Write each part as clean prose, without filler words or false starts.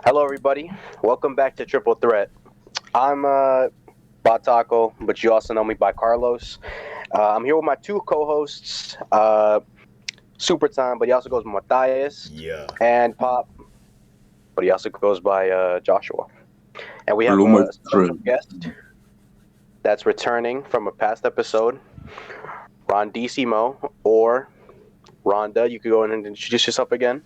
Hello, everybody. Welcome back to Triple Threat. I'm BotTaco, but you also know me by Carlos. I'm here with my two co-hosts, Supertime, but he also goes by Mathias, Yeah. and Pop, but he also goes by Joshua. And we have Hello, my a special friend. guest that's returning from a past episode, Rondissimo, or Rhonda. You could go in and introduce yourself again.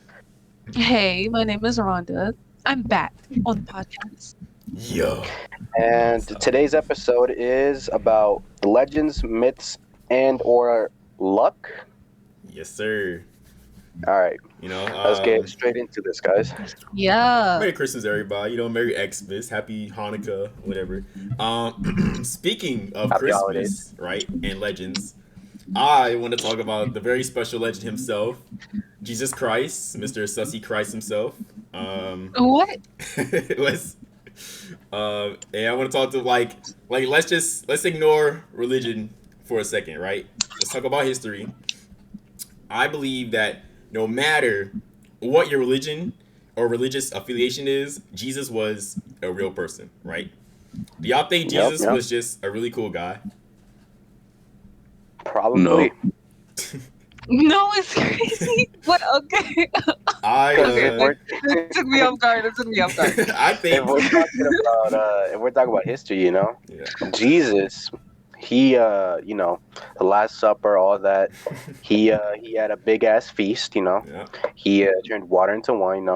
Hey, my name is Rhonda. I'm back on the podcast. Yo. And today's episode is about legends, myths, and or luck. Yes, sir. All right, You know, let's get straight into this, guys. Yeah. Merry Christmas, everybody. You know, Merry Xmas, Happy Hanukkah, whatever. Speaking of Happy Christmas, holidays. right, and legends, I want to talk about the very special legend himself, Jesus Christ, Mr. Sussy Christ himself. What? let's and I want to talk to like let's ignore religion for a second, right? Let's talk about history. I believe that no matter what your religion or religious affiliation is, Jesus was a real person, right? Do y'all think Jesus Yep. was just a really cool guy? Probably. No, it's crazy. What? Okay. I It took me off guard. It took me off guard. I think If we're talking about history, yeah. Jesus, he, the Last Supper, all that. He had a big ass feast. Yeah. He turned water into wine.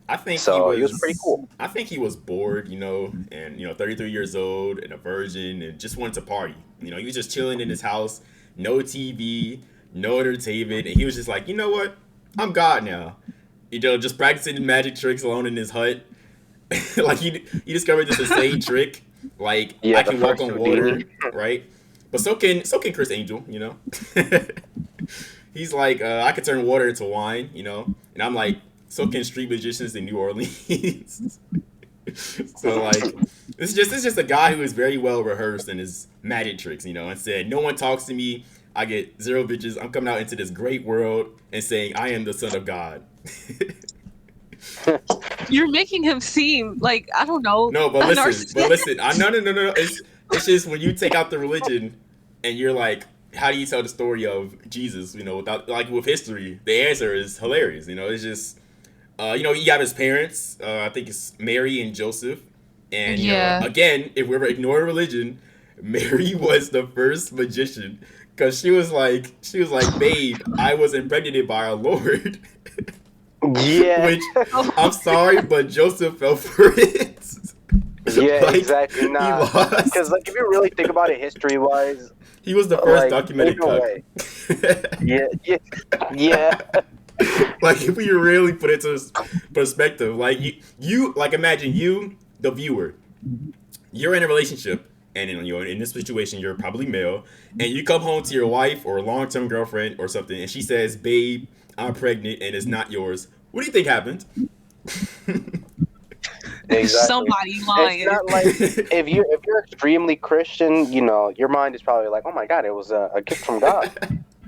I think So he was pretty cool. I think he was bored, and 33 years old and a virgin and just wanted to party. He was just chilling in his house, no TV, no entertainment, and he was just like, you know what? I'm God now. Just practicing magic tricks alone in his hut. Like he discovered this insane trick. Like Yeah, I the can walk first on water, Houdini. right? But so can Chris Angel, He's like, I could turn water into wine, and I'm like, so can street magicians in New Orleans. So like, this is just a guy who is very well rehearsed in his magic tricks, and said, no one talks to me. I get 0 bitches. I'm coming out into this great world and saying I am the son of God. You're making him seem like, I don't know. No, but a listen. No. It's just when you take out the religion and you're like, how do you tell the story of Jesus? Without like with history, the answer is hilarious. It's just, you got his parents. I think it's Mary and Joseph. And Yeah. Again, if we were ignoring religion, Mary was the first magician because she was like, babe, I was impregnated by our Lord. Yeah. Which I'm sorry, but Joseph fell for it. Yeah, Like, exactly. he Nah, lost. because if you really think about it, history-wise, He was the first like, documented ain't no cuck. yeah. Like if we really put it into perspective, like you like imagine you, the viewer, you're in a relationship, and in this situation you're probably male, and you come home to your wife or long-term girlfriend or something, and she says, "Babe, I'm pregnant and it's not yours." What do you think happened? Exactly. Somebody lying. It's not like if you're extremely Christian, your mind is probably like, oh my God, it was a gift from God.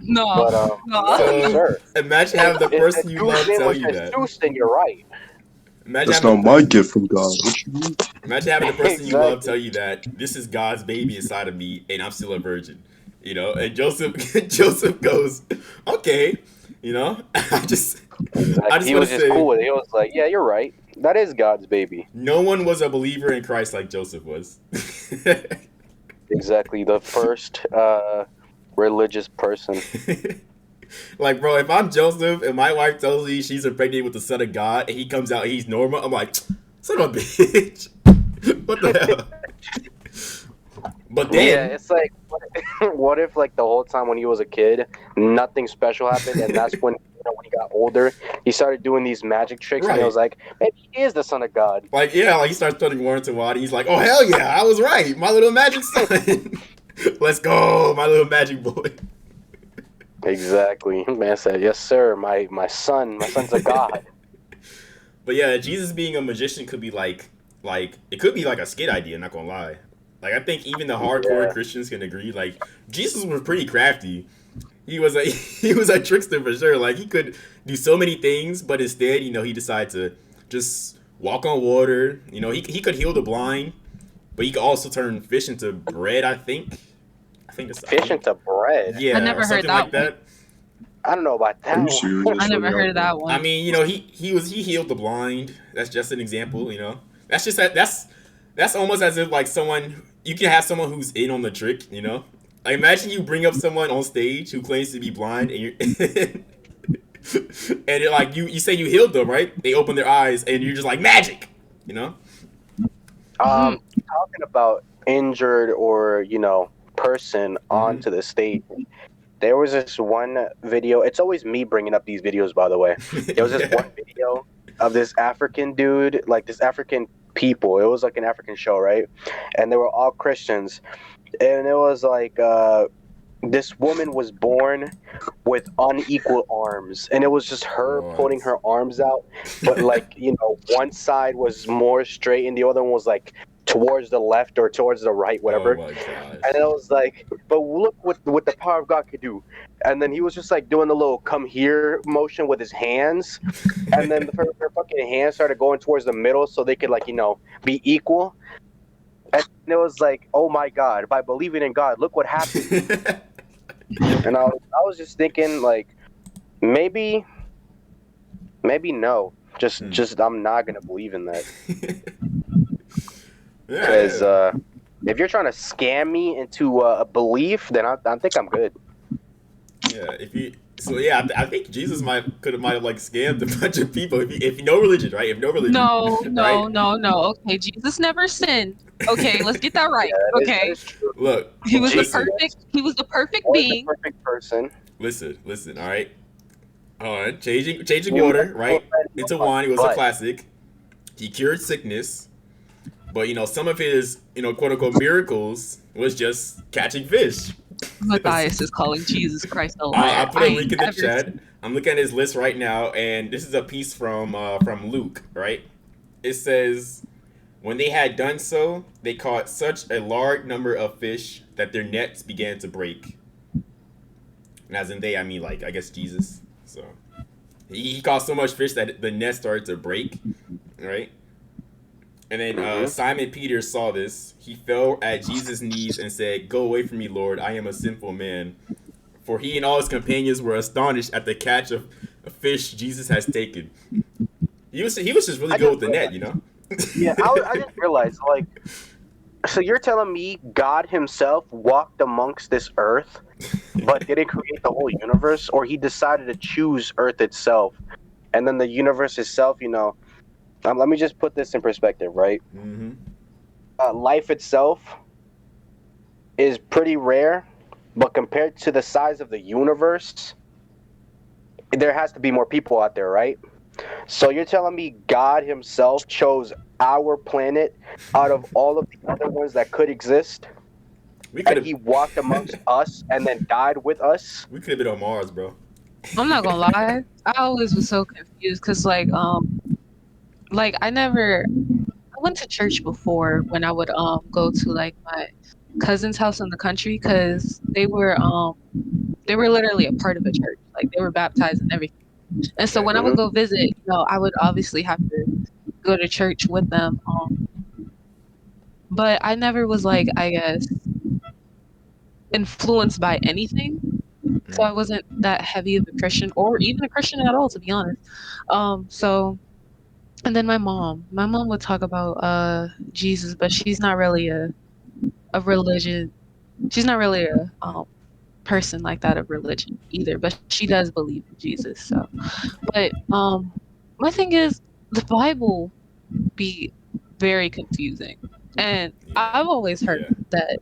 No. But No. So, sure. imagine having the person you love tell you If that. it's Zeus, then you're right. Imagine That's having, not my gift from God. What you mean? imagine having the person you love Exactly. tell you that this is God's baby inside of me and I'm still a virgin. And Joseph goes, okay, I just Exactly. He want was to just say, cool with it. He was like, yeah, you're right. That is God's baby. no one was a believer in Christ like Joseph was. Exactly. The first religious person. Like, bro, if I'm Joseph and my wife tells me she's impregnated with the son of God and he comes out and he's normal, I'm like, son of a bitch. What the hell? But then, Yeah, it's like, what if like the whole time when he was a kid, nothing special happened, and that's when when he got older, he started doing these magic tricks, and Right. he was like, maybe he is the son of God. like he starts turning water into water. He's like, oh hell yeah, I was right, my little magic son. Let's go, my little magic boy. Exactly. Man said, yes, sir. My son's a god. But yeah, Jesus being a magician could be like it could be like a skit idea. Not gonna lie. Like I think even the hardcore Yeah. Christians can agree. Like Jesus was pretty crafty. He was a trickster for sure. Like he could do so many things, but instead, he decided to just walk on water. You know, he could heal the blind, but he could also turn fish into bread. I think. Fish into bread. Yeah, I never or heard something that like one. that. I don't know about that Are you one. serious? I never heard of that I one. mean, you know, he healed the blind. That's just an example. You know, that's almost as if like someone you can have someone who's in on the trick. You know, like imagine you bring up someone on stage who claims to be blind and you're and you're like you say you healed them, right? They open their eyes and you're just like magic. You know. Talking about injured or person onto the stage. There was this one video. It's always me bringing up these videos, by the way. There was this one video of this African dude, like this African people. It was like an African show, right? And they were all Christians. And it was like this woman was born with unequal arms. And it was just her putting her arms out. But like, one side was more straight and the other one was like towards the left or towards the right, whatever. Oh my gosh. And it was like, but look what the power of God could do. And then he was just like doing the little come here motion with his hands. And then her fucking hands started going towards the middle so they could like, be equal. And it was like, oh my God, by believing in God, look what happened. And I was just thinking like, maybe no. Just I'm not going to believe in that. Because if you're trying to scam me into a belief, then I think I'm good. Yeah, I think Jesus might have like scammed a bunch of people if no religion, right? If no religion. No. Right? Okay, Jesus never sinned. Okay, let's get that right. That is true. Look, He was listen, the perfect Or being. the perfect person. listen, all right. All right, changing water, right, into wine. It was a classic. He cured sickness, but some of his quote unquote miracles was just catching fish. Mathias is calling Jesus Christ a liar. I'll put a link in the ain't chat. ever- I'm looking at his list right now, and this is a piece from Luke, right? It says, when they had done so, they caught such a large number of fish that their nets began to break. And as in they, I mean like I guess Jesus. So he caught so much fish that the net started to break, right? And then Simon Peter saw this. He fell at Jesus' knees and said, "Go away from me, Lord. I am a sinful man." For he and all his companions were astonished at the catch of a fish Jesus has taken. He was just really good with the net, Yeah, I didn't realize, like, so you're telling me God himself walked amongst this earth, but didn't create the whole universe? Or he decided to choose earth itself, and then the universe itself, let me just put this in perspective, right? Life itself is pretty rare, but compared to the size of the universe, there has to be more people out there, right? So you're telling me God himself chose our planet out of all of the other ones that could exist? And he walked amongst us and then died with us? We could have been on Mars, bro. I'm not gonna lie. I always was so confused because like I went to church before when I would go to like my cousin's house in the country because they were literally a part of a church, like they were baptized and everything. And so when I would go visit, I would obviously have to go to church with them. But I never was like, I guess, influenced by anything. So I wasn't that heavy of a Christian or even a Christian at all, to be honest. And then my mom would talk about Jesus, but she's not really a religion. She's not really a person like that of religion either, but she does believe in Jesus. So, but my thing is the Bible be very confusing, and I've always heard that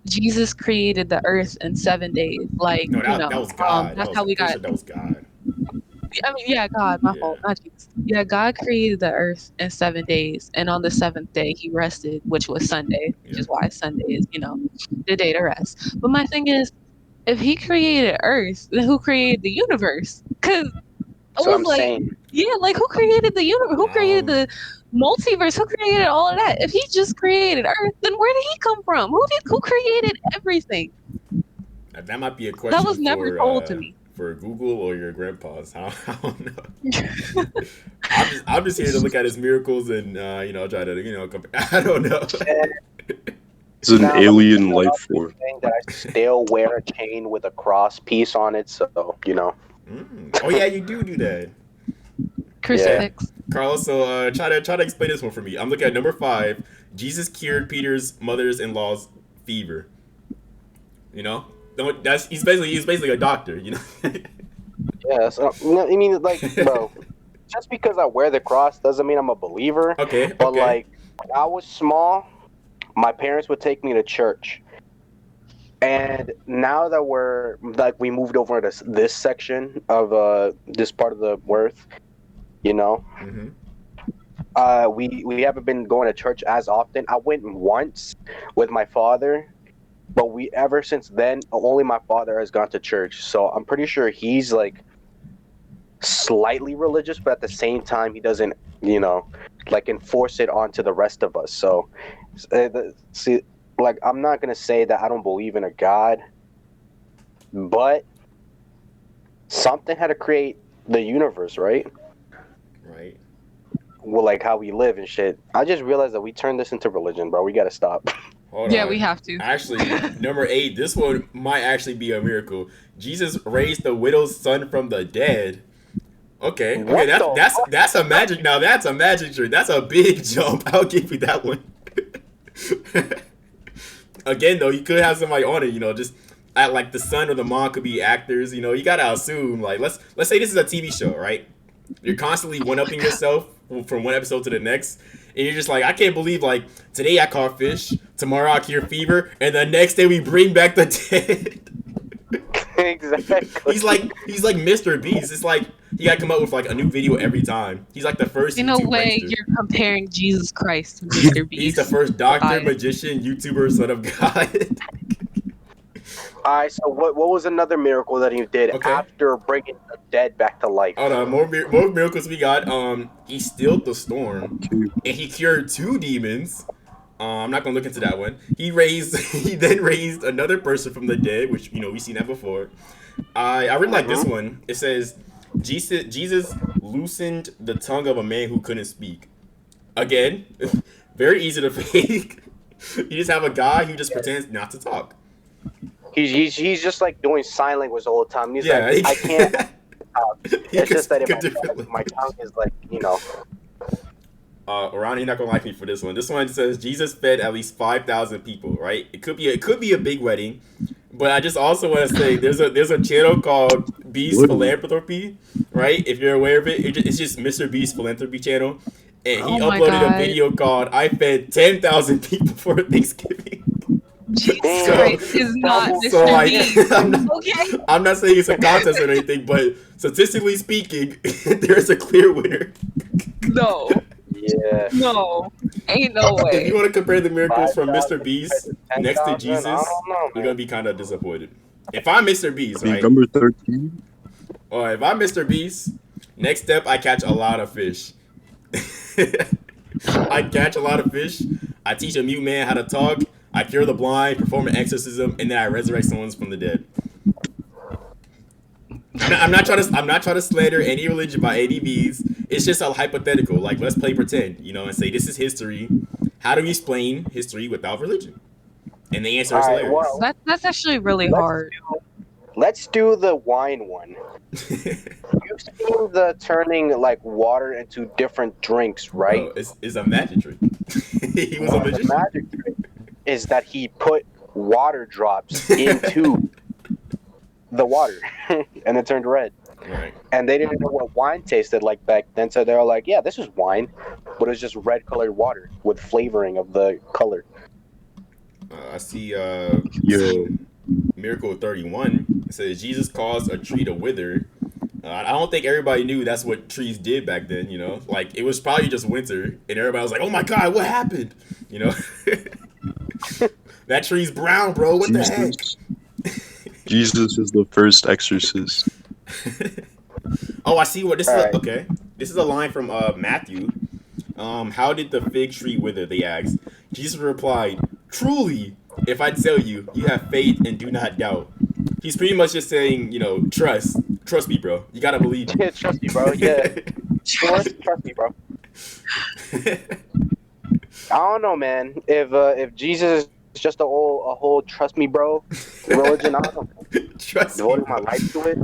Jesus created the earth in 7 days. Like No, that was God. That's how we got. Sure that was God. I mean, yeah, God, my fault, not Jesus. Yeah, God created the earth in 7 days, and on the seventh day he rested, which was Sunday, which is why Sunday is, the day to rest. But my thing is, if he created Earth, then who created the universe? Because I was like, saying. Yeah, like who created the universe? Who created the multiverse? Who created all of that? If he just created Earth, then where did he come from? Who created everything? That might be a question. That was never told to me. For Google or your grandpa's. I don't know. I'm just here to look at his miracles and try to compare. I don't know. It's an Now, alien I'm life form. saying that I still wear a chain with a cross piece on it, so Oh yeah, you do that. Crucifix. Carlos, so try to explain this one for me. I'm looking at number 5. Jesus cured Peter's mother-in-law's fever. He's basically a doctor. Yeah. So, I mean, like, bro, just because I wear the cross doesn't mean I'm a believer. Okay. But like, when I was small, my parents would take me to church. And now that we moved over to this section of this part of the Worth, Mm-hmm. we haven't been going to church as often. I went once with my father, but ever since then only my father has gone to church. So I'm pretty sure he's like slightly religious, but at the same time he doesn't, like enforce it onto the rest of us. So see, like, I'm not gonna say that I don't believe in a God, but something had to create the universe, right? Right. Well, like how we live and shit. I just realized that we turned this into religion, bro. We gotta stop. Hold Yeah, on. we have to. Actually, number 8. This one might actually be a miracle. Jesus raised the widow's son from the dead. Okay. That's a magic. Now that's a magic trick. That's a big jump. I'll give you that one. Again, though, you could have somebody on it. Just like the son or the mom could be actors. You gotta assume. Like, let's say this is a TV show, right? You're constantly one-upping yourself from one episode to the next, and you're just like, I can't believe, like, today I caught fish, tomorrow I cure fever, and the next day we bring back the dead. Exactly. He's like Mr. Beast. It's like he gotta come up with like a new video every time. He's like the first. In a YouTube way, prankster. you're comparing Jesus Christ to Mr. Beast. He's the first doctor, Bye. magician, YouTuber, son of God. All right. So what was another miracle that he did after bringing the dead back to life? Hold on, more miracles we got. He stilled the storm, and he cured 2 demons. I'm not gonna look into that one. He then raised another person from the dead, which we've seen that before. I really like this one. It says Jesus loosened the tongue of a man who couldn't speak. Again, very easy to fake. You just have a guy who just pretends not to talk. He's just like doing sign language all the time. He's like, I can't talk. It's just that my tongue is like, Ron, you're not gonna like me for this one. This one says Jesus fed at least 5,000 people. Right? It could be a big wedding, but I just also want to say there's a channel called Beast Philanthropy. Right? If you're aware of it, it's just Mr. Beast Philanthropy channel, and he uploaded a video called "I fed 10,000 people for Thanksgiving." Jesus Christ is not Mr. So like, Beast. I'm not saying it's a contest or anything, but statistically speaking, there's a clear winner. No. Yeah. No. Ain't no way. If you want to compare the miracles from Mr. Beast next to Jesus, you're gonna be kind of disappointed. If I'm Mr. Beast, right? Number 13. Or if I'm Mr. Beast, next step I catch a lot of fish. I catch a lot of fish. I teach a mute man how to talk. I cure the blind, perform an exorcism, and then I resurrect someone from the dead. I'm not trying to slander any religion by any means. It's just a hypothetical. Like, let's play pretend, and say this is history. How do we explain history without religion? And the answer is hilarious. Well, That's actually really hard. Let's do the wine one. You've seen the turning like water into different drinks, right? Oh, it's a magic trick. He was a magician. The magic trick is that he put water drops into the water, and it turned red. Right. And they didn't know what wine tasted like back then, so they were like, "Yeah, this is wine," but it's just red-colored water with flavoring of the color. I see. Miracle 31. It says Jesus caused a tree to wither. I don't think everybody knew that's what trees did back then. Like it was probably just winter, and everybody was like, "Oh my God, what happened?" That tree's brown, bro. What the heck? Jesus is the first exorcist. Oh, I see what this is. Okay, this is a line from Matthew. How did the fig tree wither? They asked. Jesus replied, "Truly, if I tell you, you have faith and do not doubt." He's pretty much just saying, trust me, bro. You gotta believe me. Yeah, trust me, bro. Yeah. Trust me, bro. I don't know, man. If Jesus is just a whole trust me, bro, religion, I don't know. Trust me, Devoting my bro. life to it.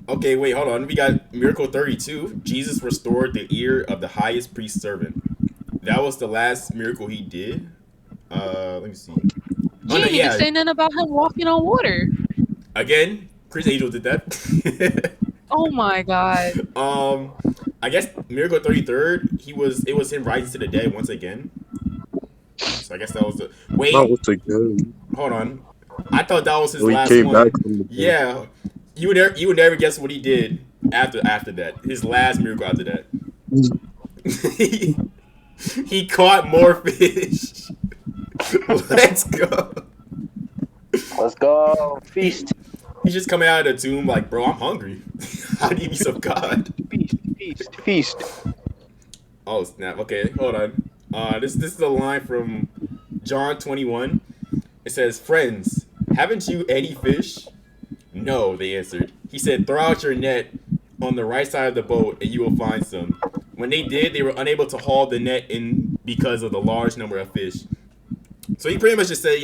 Okay, wait, hold on. We got Miracle 32. Jesus restored the ear of the highest priest servant. That was the last miracle he did. Let me see. You didn't even say nothing about him walking on water. Again, Chris Angel did that. Oh my god. I guess Miracle 33rd, it was him rising to the dead once again. So I guess that was the wait. Not once again. Hold on. I thought that was his He last came one. back from the dead. Yeah. You would never guess what he did after that. His last miracle after that. He caught more fish. Let's go. Let's go. Feast. He's just coming out of the tomb like, bro, I'm hungry. I need me some God. Feast. Oh snap. Okay, hold on. This is a line from John 21. It says, "Friends, haven't you any fish?" "No," they answered. He said, "Throw out your net on the right side of the boat and you will find some." When they did, they were unable to haul the net in because of the large number of fish. So he pretty much just said,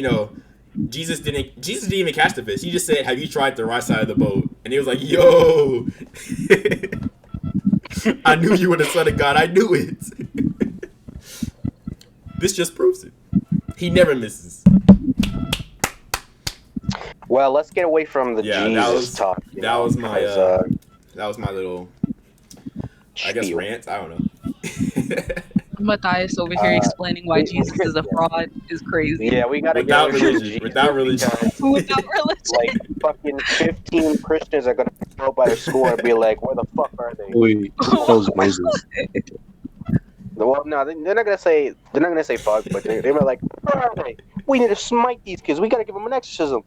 Jesus didn't even catch the fish. He just said, "Have you tried the right side of the boat?" And he was like, "Yo, I knew you were the son of God. I knew it." This just proves it. He never misses. Well, let's get away from the Jesus talk. That was my little, I guess, rant. I don't know. Mathias over here explaining why Jesus is a fraud is crazy. Yeah, we gotta without religion. Without religion. Without religion. Like fucking 15 Christians are gonna go by their school and be like, "Where the fuck are they?" Wait, that was Moses. Well, no, they're not gonna say fuck, but they were like, "Where are they? We need to smite these kids. We gotta give them an exorcism."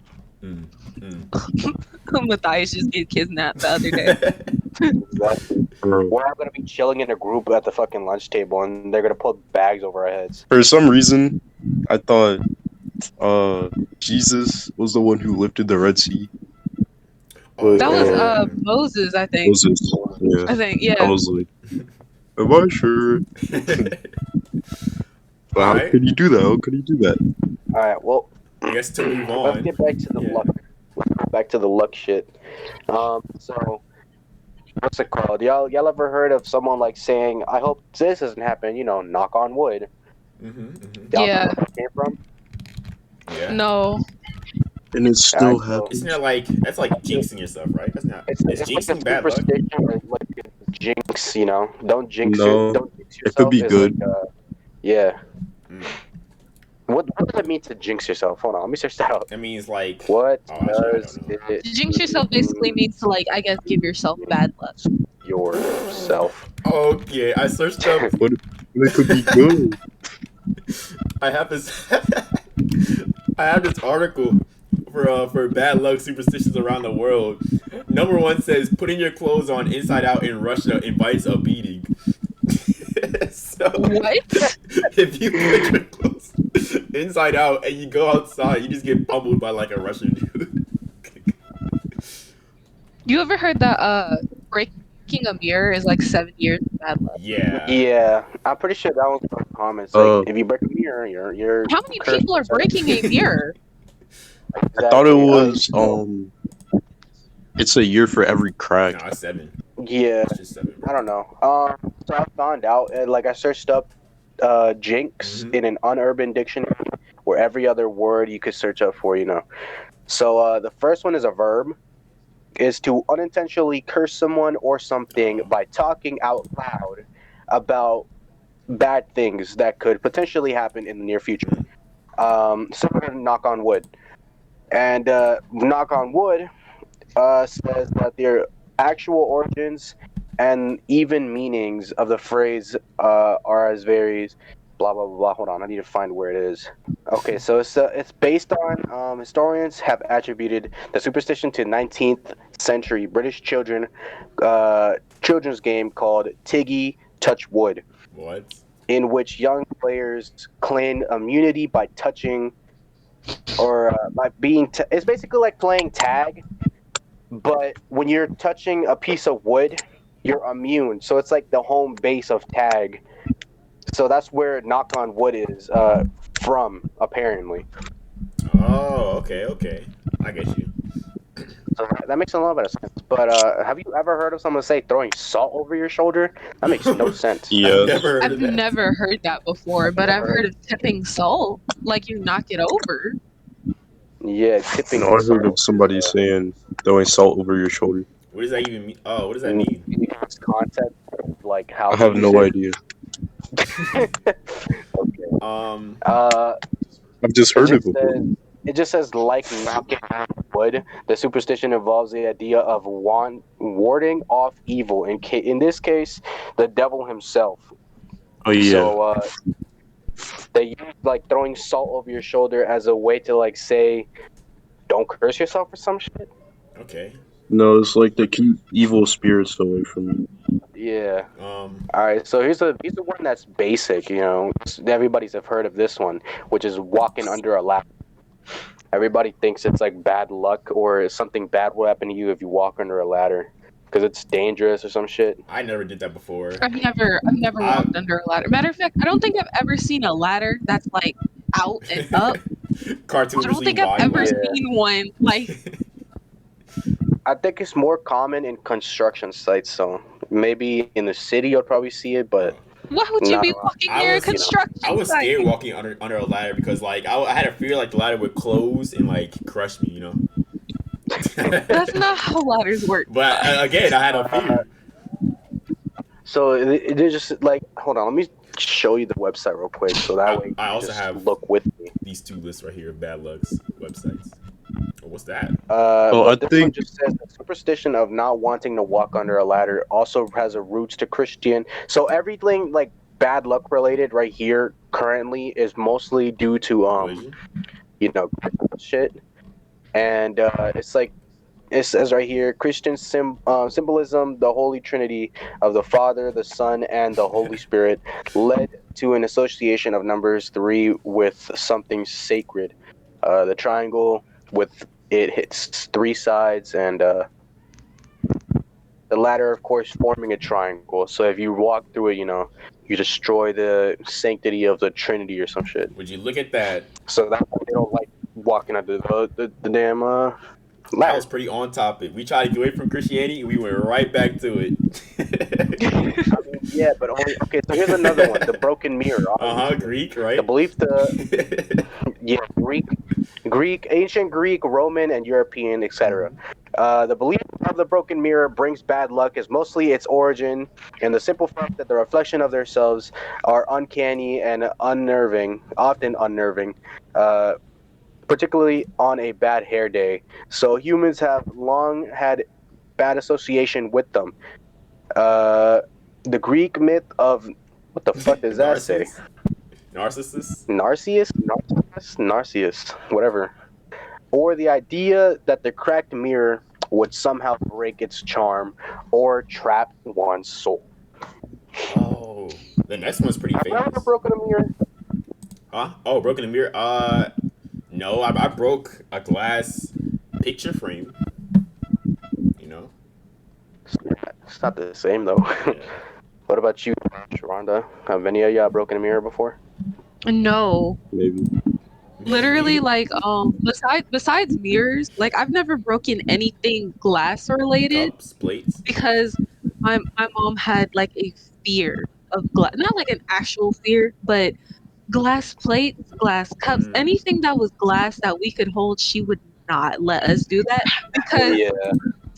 Mathias just get kidnapped the other day. Exactly. We're all gonna be chilling in a group at the fucking lunch table, and they're gonna put bags over our heads. For some reason, I thought Jesus was the one who lifted the Red Sea. That was Moses, I think. Moses. Yeah. I think, yeah. I was like, am I sure? But how could he do that? How could he do that? All right, well, I guess to move on. let's get back to the luck. Let's go back to the luck shit. So what's it called? Y'all ever heard of someone like saying, "I hope this doesn't happen"? Knock on wood. Yeah. Y'all know where that came from? Yeah. No. And it still happens. Isn't that like that's like jinxing yourself, right? That's not. It's jinxing like bad luck. Superstition, like a jinx. Don't jinx No, don't jinx yourself. it could be good. Like, yeah. What does it mean to jinx yourself? Hold on, let me search that out. It means like What does it To jinx yourself basically means to, like, I guess, give yourself bad luck. yourself? Okay, I searched up. But it could be good. I have this. I have this article for bad luck superstitions around the world. Number 1 says putting your clothes on inside out in Russia invites a beating. So, What? if you put your clothes inside out and you go outside, you just get pummeled by like a Russian dude. You ever heard that breaking a mirror is like 7 years of bad luck? Yeah. I'm pretty sure that was one common. It's like if you break a mirror, you're. How many people are breaking a mirror? Exactly. I thought it was it's a year for every crack. No, it's 7. Yeah, It's just 7. I don't know. So I found out, like I searched up jinx in an unurban dictionary, where every other word you could search up for, So the first one is a verb, is to unintentionally curse someone or something by talking out loud about bad things that could potentially happen in the near future. Similar to knock on wood. And knock on wood says that their actual origins and even meanings of the phrase are as varies. Blah blah blah. Hold on, I need to find where it is. Okay, so it's based on historians have attributed the superstition to 19th century British children's game called Tiggy Touch Wood. What? In which young players claim immunity by touching or by being. It's basically like playing tag, but when you're touching a piece of wood, you're immune. So it's like the home base of tag. So that's where knock on wood is from, apparently. Oh, okay. I get you. So that makes a little bit of sense. But have you ever heard of someone say throwing salt over your shoulder? That makes no sense. I've Yes. never heard I've of that. never heard that before, but I've heard of tipping salt, like you knock it over. Yeah, tipping. No, I heard salt of somebody is, saying throwing salt over your shoulder. What does that even mean? Oh, what does that mean? This concept of like how I to have use no it. idea. Um, I've just heard it before. It just says like knocking on wood. The superstition involves the idea of warding off evil. In this case, the devil himself. Oh yeah. So they use like throwing salt over your shoulder as a way to like say, don't curse yourself or some shit. okay. No, it's like to keep evil spirits away from you. Yeah. Um, All right. So here's the one that's basic. You know, everybody's have heard of this one, which is walking under a ladder. Everybody thinks it's like bad luck or something bad will happen to you if you walk under a ladder because it's dangerous or some shit. I never did that before. I've never walked under a ladder. Matter of fact, I don't think I've ever seen a ladder that's like out and up. Cartoon I don't think I've ever seen one like. I think it's more common in construction sites. So maybe in the city you'll probably see it, but Why would you Not be a lot. walking I near a was, construction I was site? scared walking under a ladder because like I had a fear like the ladder would close and like crush me, you know. That's not how ladders work. But again, I had a fear. so it is just like hold on, let me show you the website real quick so that way you I can also just have look with me. These two lists right here of bad lucks websites. Oh, what's that? I This one think- just says the superstition of not wanting to walk under a ladder also has a roots to Christian. So everything like bad luck related right here currently is mostly due to Religion? shit. And it's like it says right here Christian symbolism, the Holy Trinity of the Father, the Son, and the Holy Spirit led to an association of numbers 3 with something sacred. The triangle with it hits 3 sides, and the ladder, of course, forming a triangle. So if you walk through it, you destroy the sanctity of the Trinity or some shit. Would you look at that? So that's why they don't like walking under the damn That ladder. was pretty on topic. We tried to get away from Christianity, and we went right back to it. I mean, yeah, but only okay. So here's another one: the broken mirror. Greek, right? The belief, Greek, ancient Greek, Roman, and European, etc. The belief of the broken mirror brings bad luck is mostly its origin and the simple fact that the reflection of themselves are uncanny and unnerving, often unnerving, particularly on a bad hair day. So humans have long had bad association with them. The Greek myth of what the fuck does that say? Narcissus? Narcissus, whatever. Or the idea that the cracked mirror would somehow break its charm or trap one's soul. Oh, the next one's pretty Have you ever famous. broken a mirror? Huh? Oh, broken a mirror? No, I broke a glass picture frame. You know? It's not the same though. Yeah. What about you, Sharonda? Have any of y'all broken a mirror before? No, Maybe. literally, like besides mirrors, like I've never broken anything glass related Cups, plates. because my mom had like a fear of glass, not like an actual fear, but glass plates, glass cups, anything that was glass that we could hold, she would not let us do that because Yeah.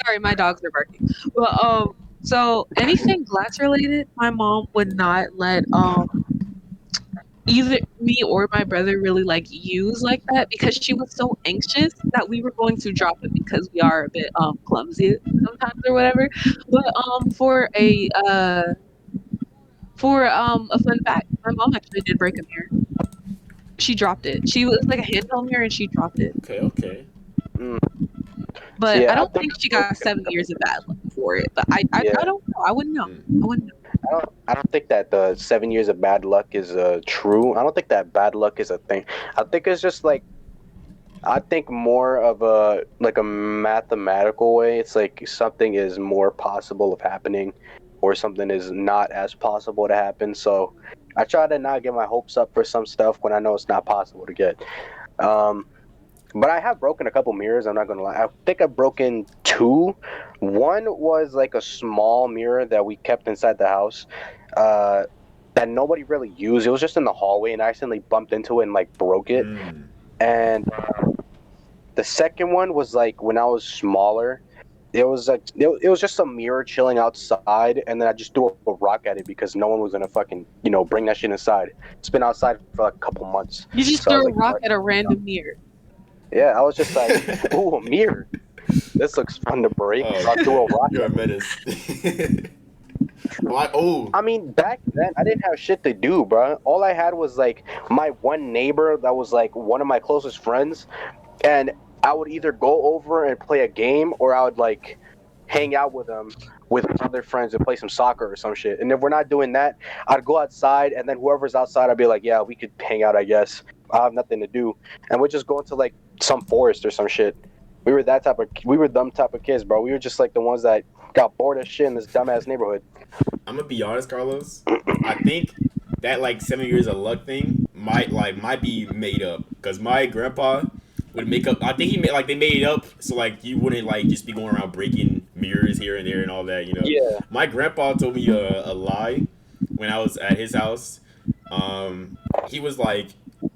sorry, my dogs are barking. But so anything glass related, my mom would not let either me or my brother really like use like that because she was so anxious that we were going to drop it because we are a bit clumsy sometimes or whatever. But for a fun fact, my mom actually did break a mirror. She dropped it. She was like a handheld mirror and she dropped it. Okay. But Yeah, I don't think she got 7 years of bad luck for it. But I don't know. I wouldn't know. I wouldn't know. I don't think that the 7 years of bad luck is true. I don't think that bad luck is a thing. I think it's just like I think more of a mathematical way. It's like something is more possible of happening, or something is not as possible to happen. So I try to not get my hopes up for some stuff when I know it's not possible to get. Um, but I have broken a couple mirrors. I'm not gonna lie. I think I've broken two. One was like a small mirror that we kept inside the house. Uh, that nobody really used. It was just in the hallway, and I accidentally bumped into it and like broke it. And the second one was like when I was smaller. It was just a mirror chilling outside, and then I just threw a rock at it because no one was gonna fucking bring that shit inside. It's been outside for like a couple months. You just So I was threw a like, rock at a random mirror. yeah, I was just like, ooh, a mirror. This looks fun to break. Oh, So I threw a rock. you're a at it. menace. I mean, back then I didn't have shit to do, bro. All I had was like my one neighbor that was like one of my closest friends, and I would either go over and play a game, or I would like hang out with them with other friends and play some soccer or some shit. And if we're not doing that, I'd go outside, and then whoever's outside, I'd be like, yeah, we could hang out, I guess. I have nothing to do, and we'd just go into like some forest or some shit. We were them type of kids, bro. We were just like the ones that got bored as shit in this dumbass neighborhood. I'm gonna be honest, Carlos. I think that like 7 years of luck thing might be made up because my grandpa would make up. I think they made it up so like you wouldn't like just be going around breaking mirrors here and there and all that. Yeah. My grandpa told me a lie when I was at his house. He was like,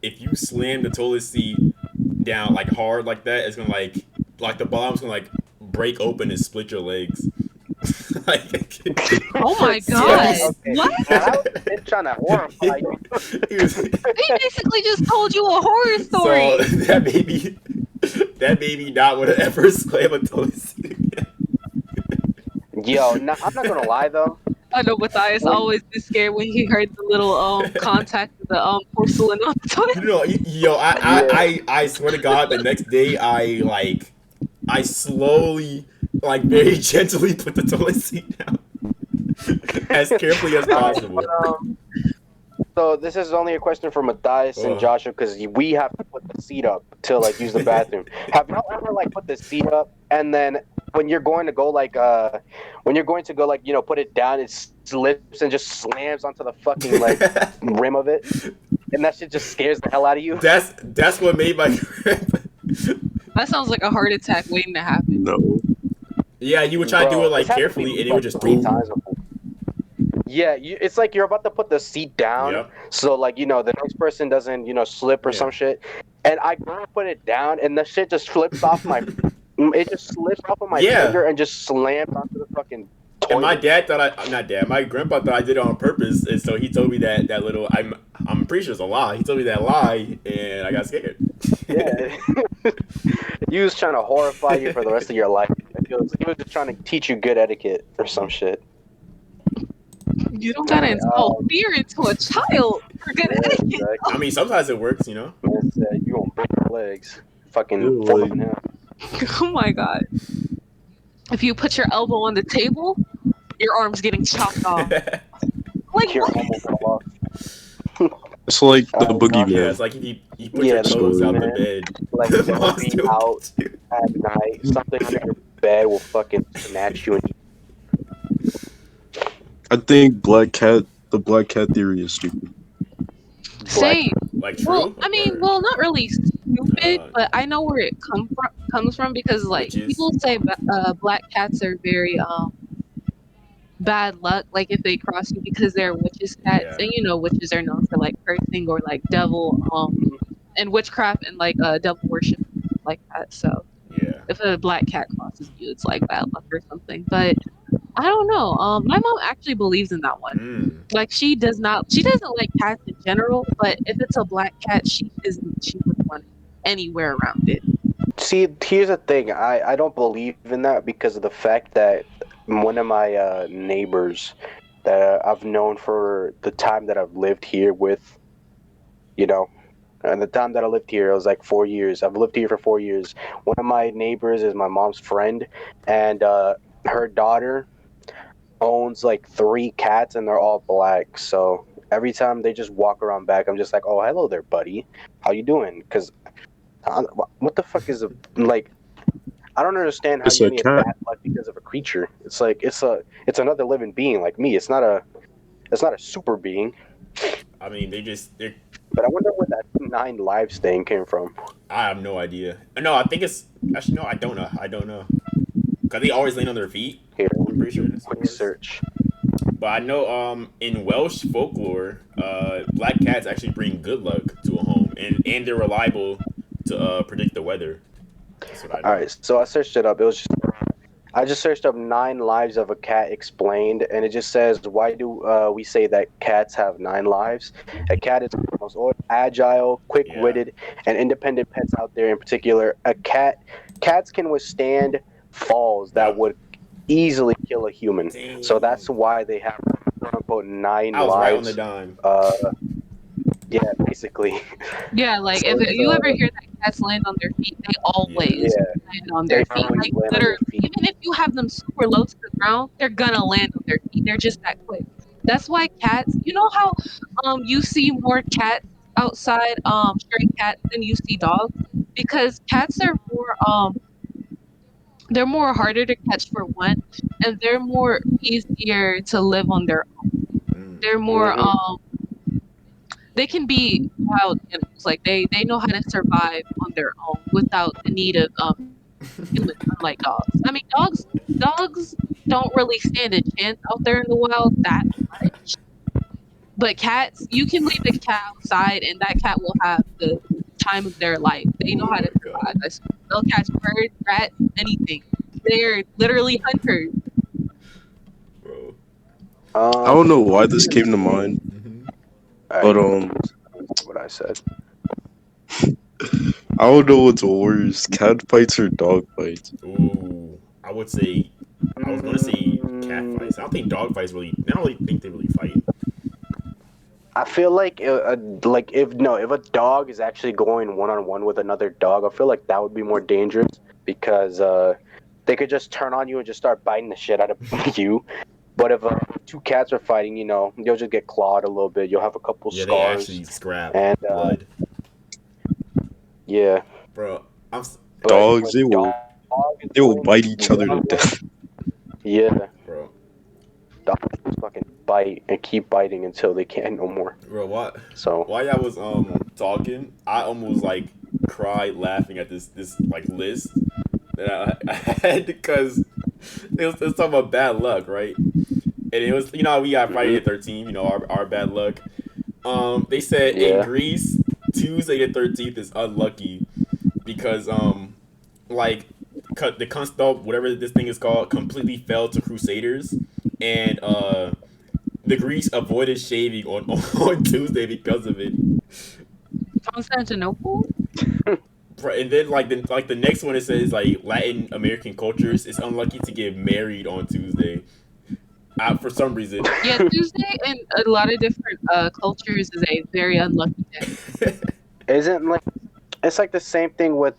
if you slam the toilet seat down like hard like that, it's gonna like the bottom's gonna like break open and split your legs. Like, oh my god! Okay. What? I was trying to horrify you. He basically just told you a horror story. So that baby not would have ever slam a toilet seat again. Yo, I'm not gonna lie though. I know Mathias always be scared when he heard the little contact of the porcelain on the toilet. I swear to God, the next day I slowly, like very gently put the toilet seat down as carefully as possible. So this is only a question for Mathias and Joshua because we have to put the seat up to like use the bathroom. Have y'all ever like put the seat up and then when you're going to go put it down, it slips and just slams onto the fucking like rim of it, and that shit just scares the hell out of you? That's what made my grandpa. That sounds like a heart attack waiting to happen. No. Yeah, you would try to do it like carefully, and it would just three times before. Yeah, it's like you're about to put the seat down, so like the next person doesn't slip or some shit, and I go to put it down, and the shit just flips off my. It just slips off of my finger and just slams onto the fucking toilet. And my dad thought my grandpa thought I did it on purpose, and so he told me that little. I'm pretty sure it's a lie. He told me that lie, and I got scared. Yeah, he was trying to horrify you for the rest of your life. He was just trying to teach you good etiquette or some shit. You don't gotta install fear into a child for good etiquette. Exactly. I mean, sometimes it works, Man said, you gonna break your legs. Fucking fall in half. Oh my god. If you put your elbow on the table, your arm's getting chopped off. Like Your what? arm will fall off. It's like the boogeyman. Yeah, it's like if you put your toes out the bed. Like you'll be out at night, something under your bed will fucking snatch you and I think the black cat theory is stupid. Same. Like true? Well, I mean, not really stupid, but I know where it comes from because like people say black cats are very bad luck, like if they cross you because they're witches cats, and witches are known for like cursing or like devil and witchcraft and like devil worship like that. So if a black cat crosses you, it's like bad luck or something. But I don't know. My mom actually believes in that one. Like she doesn't like cats in general, but if it's a black cat, she wouldn't want anywhere around it. See, here's the thing. I don't believe in that because of the fact that one of my neighbors that I've known for the time that I've lived here with, and the time that I lived here, it was like 4 years. I've lived here for 4 years. One of my neighbors is my mom's friend, and her daughter owns like 3 cats, and they're all black. So every time they just walk around back, I'm just like, oh, hello there, buddy. How you doing? Because What the fuck is a like? I don't understand how It's you a need a cat. bad luck because of a creature. It's like it's another living being like me. It's not a super being. I mean, they're. But I wonder where that 9 lives thing came from. I have no idea. No, I think it's actually no. I don't know. I don't know because they always land on their feet. Here, let I'm me pretty do sure a that's what it quick was. search. But I know in Welsh folklore, black cats actually bring good luck to a home, and they're reliable to predict the weather. That's what I All know. right, so I searched it up. I just searched up 9 lives of a cat explained, and it just says, why do we say that cats have 9 lives? A cat is one of the most agile, Yeah. quick-witted, and independent pets out there. In particular, cats can withstand falls that Yep. would easily kill a human. So that's Dang. why they have quote unquote nine I was right on the lives. dime. Yeah, basically. Yeah, like So if it's you ever hear that cats land on their feet, they Yeah. always yeah, land on they their feet. always Like land on literally, their feet. even if you have them super low to the ground, they're gonna land on their feet. They're just that quick. That's why cats. You know how you see more cats outside, stray cats than you see dogs, because cats are more they're more harder to catch for one, and they're more easier to live on their own. Mm. They're more Hmm. they can be wild animals. Like they know how to survive on their own without the need of humans, unlike dogs. I mean, dogs don't really stand a chance out there in the wild that much. But cats, you can leave a cat outside, and that cat will have the time of their life. They know Oh how to my god, survive. They'll catch birds, rats, anything. They're literally hunters. bro. I don't know why I'm this gonna came to say, mind, all right, but give me 2 seconds. What I said. I don't know what's worse, cat fights or dog fights. Ooh, I would say I was gonna say cat Mm, fights. I don't think dog fights really. I don't really think they really fight. I feel like if a dog is actually going one on one with another dog, I feel like that would be more dangerous because they could just turn on you and just start biting the shit out of you. But if 2 cats are fighting, you'll just get clawed a little bit. You'll have a couple Yeah, they scars, actually scrap and blood, yeah. bro. But if Dogs, a dog is they will going bite each other one to on one, death. yeah, bro, dogs just fucking bite and keep biting until they can't no more. bro. What? So While I was talking, I almost like cried laughing at this like list that I had because it was talking about bad luck, right? And it was how we got Friday mhm, the 13th, our bad luck. They said in yeah. Greece, Tuesday the 13th is unlucky because like the Constable, whatever this thing is called, completely fell to Crusaders, and the Greeks avoided shaving on on Tuesday because of it. Constantinople? And then like the next one it says like Latin American cultures, it's unlucky to get married on Tuesday. For some reason. Yeah, Tuesday in a lot of different cultures is a very unlucky day. Isn't like it's like the same thing with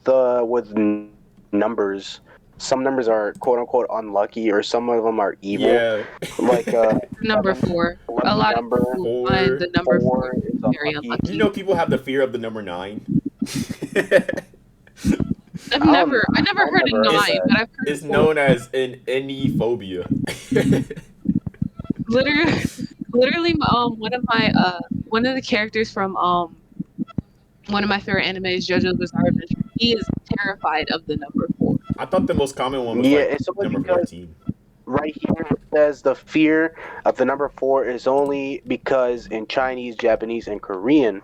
numbers. Some numbers are quote unquote unlucky, or some of them are evil. Yeah. Like Number 4. A lucky lot of number people find Four. the number 4 4 is very unlucky. unlucky. People have the fear of the number 9. I never I've heard of never heard of 9, that. but I've heard It's 4. known as an phobia. Literally, literally, one of the characters from one of my favorite animes, JoJo's Bizarre Adventure. He is terrified of the number 4. I thought the most common one was Yeah, like it's only number because 14. right here it says the fear of the number 4 is only because in Chinese, Japanese, and Korean,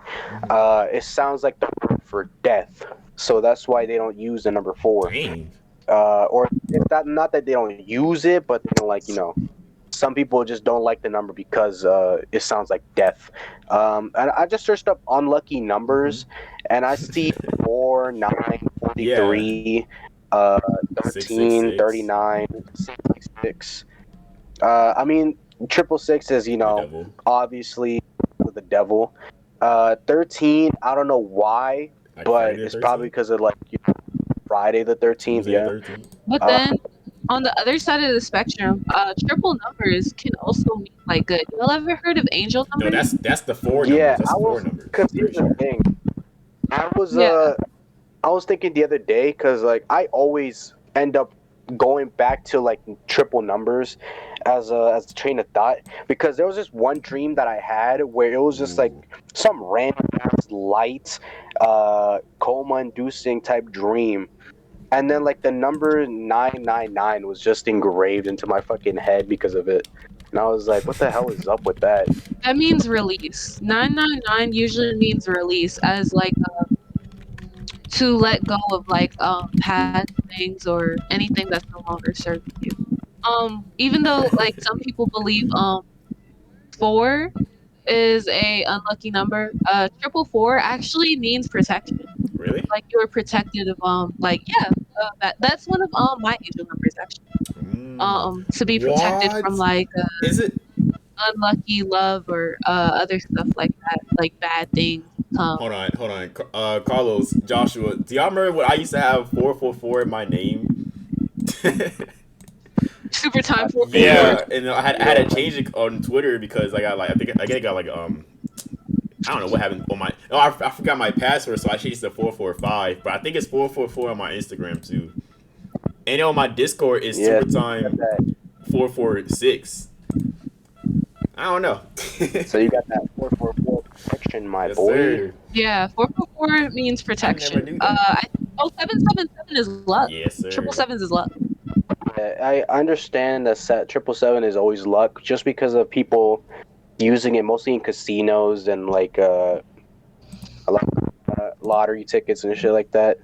it sounds like the word for death. So that's why they don't use the number 4. Dang. Or it's not that they don't use it, but they don't some people just don't like the number because it sounds like death. And I just searched up unlucky numbers, and I see 4, 9, Yeah. 43, 13, 666. 39, 666. I mean, 666 is, The devil. obviously the devil. 13, I don't know why, Like but Friday it's the probably 13th. because of Friday the 13th, Tuesday the yeah. 13th. But Uh, then on the other side of the spectrum, triple numbers can also mean like good. Y'all ever heard of angel No, numbers? that's the 4 yeah, numbers. That's I 4 was, numbers. because I'm pretty here's the sure. thing. I was Yeah. I was thinking the other day because like I always end up going back to like triple numbers as a train of thought because there was this one dream that I had where it was just like Ooh. some random ass light, coma inducing type dream. And then like the number 999 was just engraved into my fucking head because of it. And I was like, what the hell is up with that? That means release. 999 usually means release as like to let go of like past things or anything that's no longer serving you. Even though like some people believe 4 is a unlucky number, triple four actually means protection. Really? Like you're protected of like yeah, that's one of my angel numbers actually. To be protected from What? like Is it? unlucky love or other stuff like that, like bad things come. Hold on. Carlos, Joshua, do y'all remember when I used to have 444 in my name? Supertime 444. Yeah, and I had to change it on Twitter because I got like I think I got like I don't know what happened on my. Oh, I forgot my password, so I changed to 445. But I think it's 444 on my Instagram too. And on my Discord is Supertime 446. I don't know. So you got that 444 protection, my Yes, boy. sir. Yeah, 444 means protection. knew that. 777 is luck. Yes, sir. 777 is luck. I understand that 777 is always luck, just because of people using it mostly in casinos and like a lot of lottery tickets and shit like that.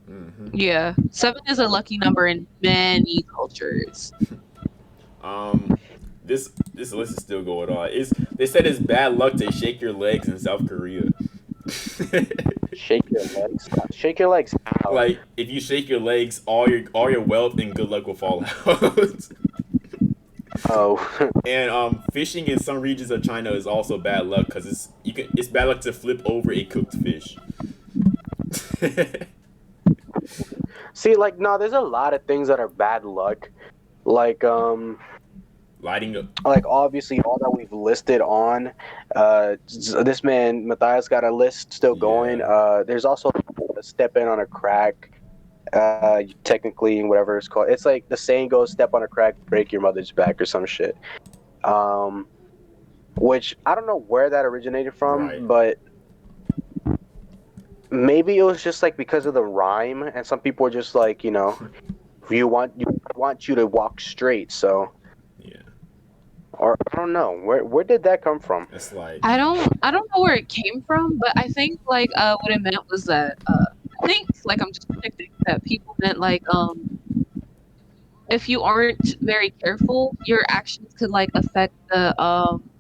Mm-hmm. Yeah, 7 is a lucky number in many cultures. This list is still going on. They said it's bad luck to shake your legs in South Korea. Shake your legs. Shake your legs. How? Like if you shake your legs, all your wealth and good luck will fall out. Oh. And fishing in some regions of China is also bad luck because it's bad luck to flip over a cooked fish. See, like, no, there's a lot of things that are bad luck. Like, Lighting up. like obviously all that we've listed on. This man Mathias got a list still going. There's also step in on a crack. Technically, whatever it's called. It's like the saying goes, "Step on a crack, break your mother's back," or some shit. Which I don't know where that originated from, Right. but maybe it was just like because of the rhyme, and some people are just like, you know, you want you to walk straight, so. Yeah. Or I don't know where did that come from? It's like I don't know where it came from, but I think like what it meant was that I think like I'm just predicting that people meant like if you aren't very careful, your actions could like affect the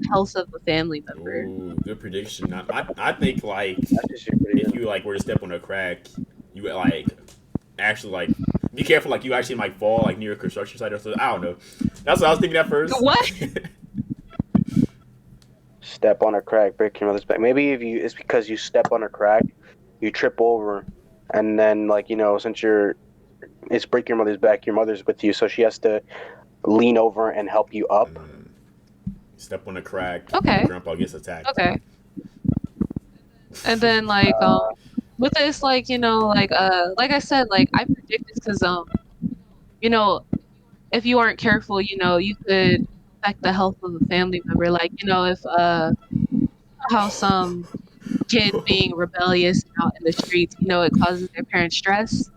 health of the family member. ooh, good prediction. I think like That's just your if you like were to step on a crack, you would like actually like be careful, like you actually might fall like near a construction site or something. I don't know. That's what I was thinking at first. What? Step on a crack, break your mother's back. Maybe if you it's because you step on a crack, you trip over, and then like, you know, since it's break your mother's back, your mother's with you, so she has to lean over and help you up. Step on a crack. Okay. Grandpa gets attacked. Okay. And then like with this like, you know, like I said, like I predict this because you know, if you aren't careful, you know, you could affect the health of a family member. Like, you know, if how some kid being rebellious and out in the streets, you know, it causes their parents stress.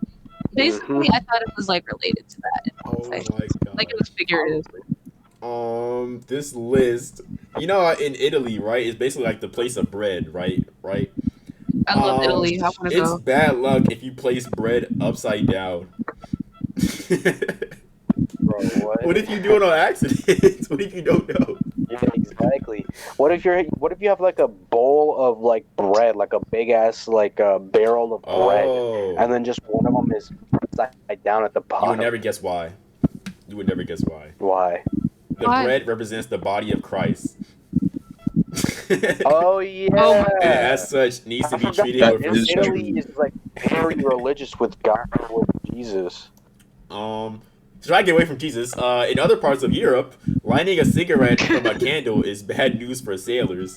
Basically, I thought it was like related to that. Oh my god. Like it was figurative. This list, you know, in Italy, right? It's basically like the place of bread, right? Right. I love Italy. I want to It's go. bad luck if you place bread upside down. Bro, what? What if you do it on accident? What if you don't know? Yeah, exactly. What if you have like a bowl of like bread, like a big ass like a barrel of bread, and then just one of them is upside down at the You bottom? would never guess why. You would never guess why. Why? The Why? bread represents the body of Christ. Oh yeah. Oh my And as such, needs to I be forgot treated that with is respect. true. Italy is like very religious with God, with Jesus. To try to get away from Jesus, in other parts of Europe, lighting a cigarette from a candle is bad news for sailors.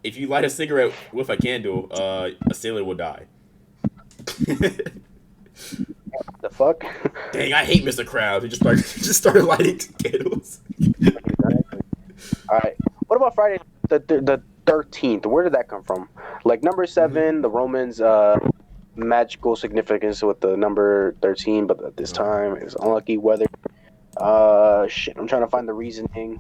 If you light a cigarette with a candle, a sailor will die. The fuck? Dang, I hate Mr. Krabs. He just started lighting candles. Exactly. All right. What about Friday the 13th? Where did that come from? Like number 7, the Romans magical significance with the number 13, but at this time it's unlucky weather. Shit, I'm trying to find the reasoning.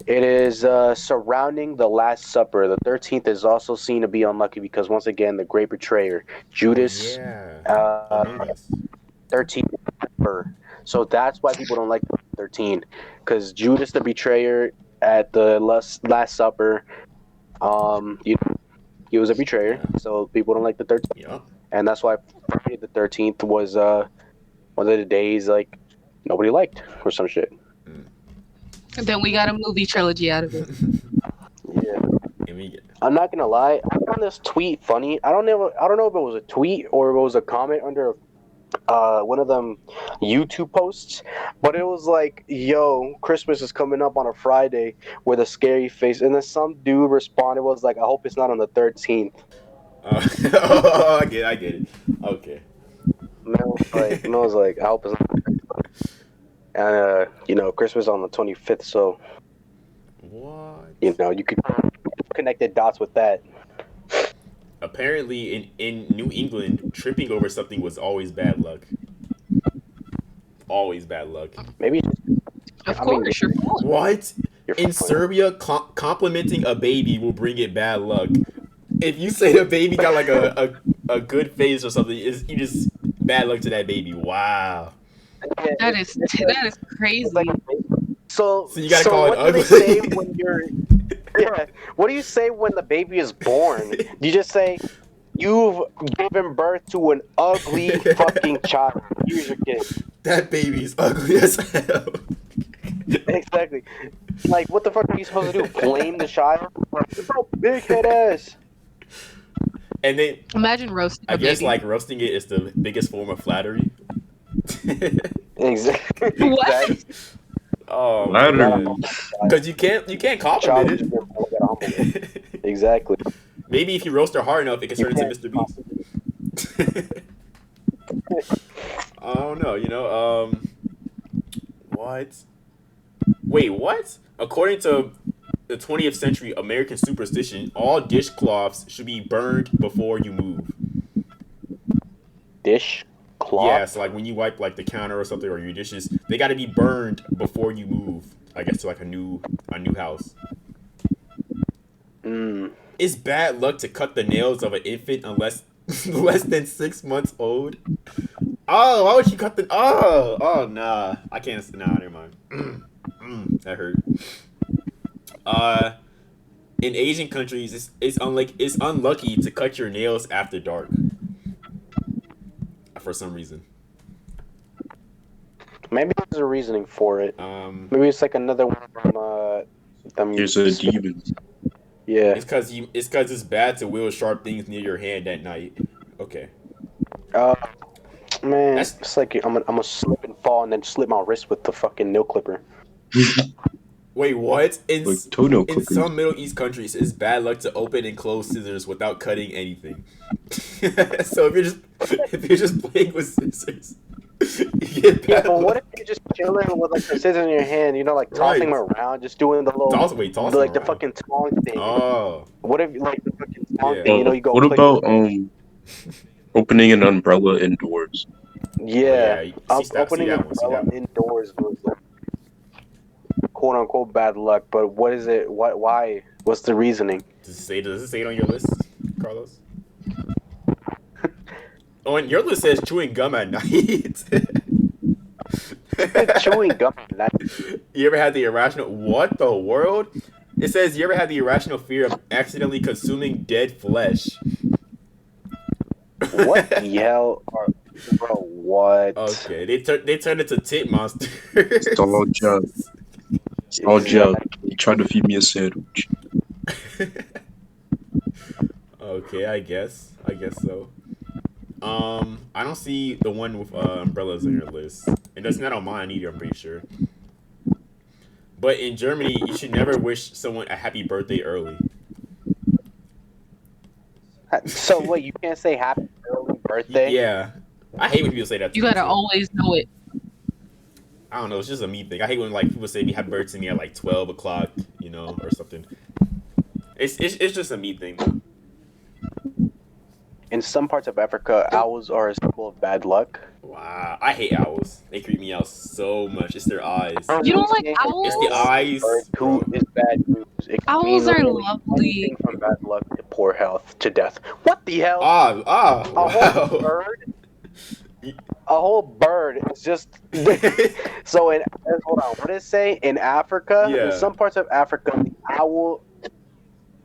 It is surrounding the Last Supper. The 13th is also seen to be unlucky because once again the great betrayer Judas. I know this. 13th. So that's why people don't like 13, because Judas the betrayer at the Last Supper, he was a betrayer, so people don't like the 13th. Yep. And that's why Friday the 13th was one of the days like nobody liked or some shit. And then we got a movie trilogy out of it. Yeah. I'm not gonna lie, I found this tweet funny. I don't know if it was a tweet or it was a comment under one of them YouTube posts, but it was like, yo, Christmas is coming up on a Friday with a scary face, and then some dude responded, was like, I hope it's not on the 13th. I get it. Okay. Man was like, I hope it's not. And Christmas on the 25th, so what? You could connect the dots with that. Apparently, in New England, tripping over something was always bad luck. Always bad luck. Maybe. Of course, you're falling. What? In Serbia, complimenting a baby will bring it bad luck. If you say the baby got like a good face or something, you just bad luck to that baby. Wow. That is crazy. So you gotta call it ugly. What do they say when you're? Yeah. What do you say when the baby is born? You just say, "You've given birth to an ugly fucking child. Here's your kid." That baby's ugly as hell. Exactly. Like, what the fuck are you supposed to do? Blame the child? Oh, big head ass. And then imagine roasting. I guess like roasting it is the biggest form of flattery. Exactly. What? Oh, flattery. Because you can't compliment it. Exactly. Maybe if you roast her hard enough, it can turn into Mr. Beast. I don't know. What? Wait, what? According to the 20th century American superstition, all dishcloths should be burned before you move. Dishcloth? Yeah, so like when you wipe like the counter or something or your dishes, they got to be burned before you move. I guess to like a new house. It's bad luck to cut the nails of an infant unless less than 6 months old. Oh, why would you cut the? Oh, nah. I can't. Nah, never mind. That hurt. In Asian countries, it's unlucky to cut your nails after dark. For some reason. Maybe there's a reasoning for it. Maybe it's like another one from them. There's a demon. Yeah. It's because it's bad to wield sharp things near your hand at night. Okay. Man, it's like I'm gonna slip and fall and then slip my wrist with the fucking nail clipper. Wait, what? In some Middle East countries, it's bad luck to open and close scissors without cutting anything. So if you're just playing with scissors, you get bad luck. What if you're just chilling with like the scissors in your hand, like tossing them around, just doing the little the fucking tong thing. Oh. What if like the fucking tong thing? You go. What about opening an umbrella indoors? Yeah, opening an umbrella indoors was quote unquote bad luck, but what is it? Why? What's the reasoning? Does it say it on your list, Carlos? Oh, and your list says chewing gum at night. Chewing gum at night. You ever had the irrational? What the world? It says you ever had the irrational fear of accidentally consuming dead flesh. What the hell? Bro, what? Okay, they turned into tit monsters. It's all junk. It's all junk. He tried to feed me a sandwich. Okay, I guess so. I don't see the one with umbrellas on your list, and that's not on mine either. I'm pretty sure. But in Germany, you should never wish someone a happy birthday early. So wait, you can't say happy early birthday. Yeah, I hate when people say that. To You me, gotta too. always know it. I don't know. It's just a me thing. I hate when like people say we have birthday to me at like 12 o'clock, you know, or something. It's just a me thing though. In some parts of Africa, owls are a symbol of bad luck. Wow, I hate owls. They creep me out so much. It's their eyes. You don't like It's It's the owls? eyes, Who bro. is bad news? It can Owls mean are literally lovely. anything from bad luck to poor health to death. What the hell? Ah, A whole wow. bird? A whole bird is just. So hold on. What did it say? In Africa, in Yeah. some parts of Africa, the owl